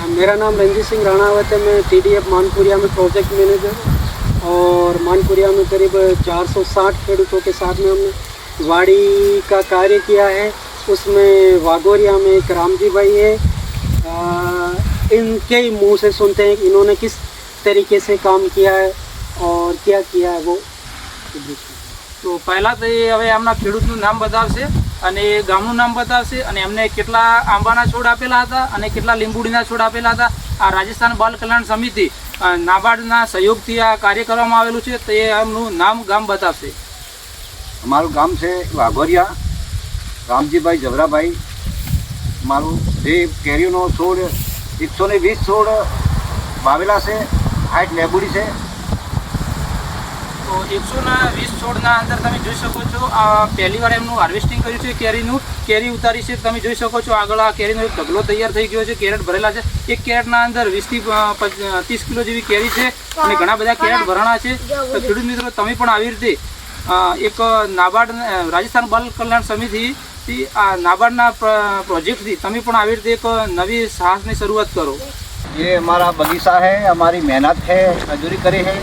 मेरा नाम रंजीत सिंह राणावत है। मैं TDF मानपुरिया में प्रोजेक्ट मैनेजर और मानपुरिया में करीब 460 खेडूतों के साथ में हमने वाड़ी का कार्य किया है। उसमें वागोरिया में एक रामजी भाई है। इनके ही मुँह से सुनते हैं कि इन्होंने किस तरीके से काम किया है और क्या किया है वो। તો પહેલાં તો એ હવે આમના ખેડૂતનું નામ બતાવશે અને ગામનું નામ બતાવશે અને એમને કેટલા આંબાના છોડ આપેલા હતા અને કેટલા લીંબુડીના છોડ આપેલા હતા। આ રાજસ્થાન બાલ કલ્યાણ સમિતિ નાબાર્ડના સહયોગથી આ કાર્ય કરવામાં આવેલું છે, તો એ એમનું નામ ગામ બતાવશે। અમારું ગામ છે વાઘોરિયા, રામજીભાઈ જવરાભાઈ। મારું જે કેરીનો છોડ 120 છોડ વાવેલા છે, 60 લેબુડી છે। તો 120 છોડના અંદર તમે જોઈ શકો છો આ પહેલી વાર એમનું હાર્વેસ્ટિંગ કર્યું છે કેરીનું, કેરી ઉતારી છે। તમે જોઈ શકો છો આગળ આ કેરીનો એક ઢગલો તૈયાર થઈ ગયો છે, કેરેટ ભરેલા છે। એક કેરેટના અંદર 20 થી 30 કિલો જેવી કેરી છે અને ઘણા બધા કેરેટ ભરણા છે। તો ખેડૂત મિત્રો તમે પણ આવી રીતે એક નાબાર્ડ રાજસ્થાન બાલ કલ્યાણ સમિતિથી આ નાબાર્ડના પ્રોજેક્ટથી તમે પણ આવી રીતે એક નવી સાહસની શરૂઆત કરો। ये हमारा बगीचा है, हमारी मेहनत है, मजदूरी करे है।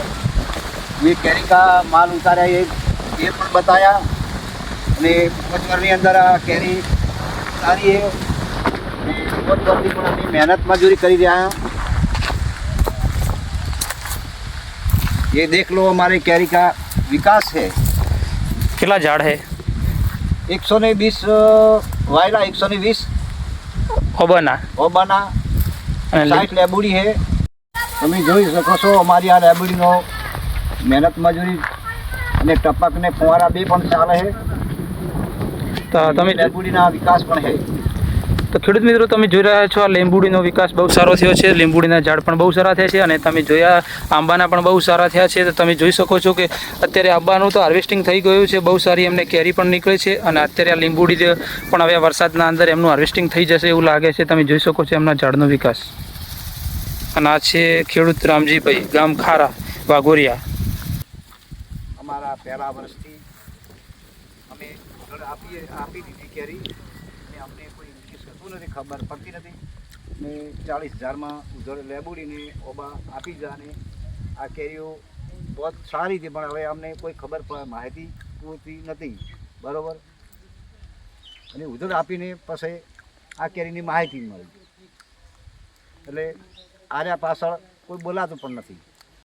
ये कैरी का माल उतारा ये પણ बताया અને પચવરની અંદર આ કેરી સારી है। बहुत वर्दी પણ अपनी मेहनत मजदूरी કરી રહ્યા हैं। ये देख लो हमारे कैरी का विकास है। કેટલા ઝાડ है? 120 वायला, 120 ઓબાના ઓબાના, 60 લેબુડી है। તમે જોઈ શકો છો અમારી આ લેબુડીનો મહેનત મજૂરી અને ટપક ને ફુવારા બે પણ ચાલે છે। તો તમે લેબુડીના વિકાસ પણ છે। તો ખેડૂત મિત્રો તમે જોઈ રહ્યા છો આ લીંબુડીનો વિકાસ બહુ સારો થયો છે। લીંબુડીના ઝાડ પણ બહુ સારા થયા છે અને તમે જોયા આંબાના પણ બહુ સારા થયા છે। તો તમે જોઈ શકો છો કે અત્યારે આંબાનું તો હાર્વેસ્ટિંગ થઈ ગયું છે, બહુ સારી એમને કેરી પણ નીકળે છે અને અત્યારે આ લીંબુડી પણ હવે વરસાદના અંદર એમનું હાર્વેસ્ટિંગ થઈ જશે એવું લાગે છે। તમે જોઈ શકો છો એમના ઝાડનો વિકાસ। અને આ છે ખેડૂત રામજીભાઈ, ગામ ખારા, વાઘોરિયા। અમારા પહેલા વર્ષથી અમે આપી દીધી કેરી અને અમને કોઈ કશું નથી, ખબર પડતી નથી ને 40,000માં ઉધડ લેબુડીને ઓબા આપી જા અને આ કેરીઓ બહુ સારી હતી, પણ હવે અમને કોઈ ખબર માહિતી પૂરતી નથી, બરાબર। અને ઉધડ આપીને પછી આ કેરીની માહિતી મળી, એટલે આર્યા પાછળ કોઈ બોલાતું પણ નથી।